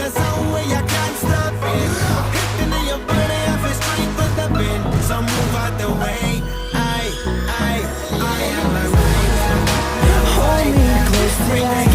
a zone where you can't stop it. Hitting your body off a street with the pin. So move out the way. I am a rider. Hold me close till I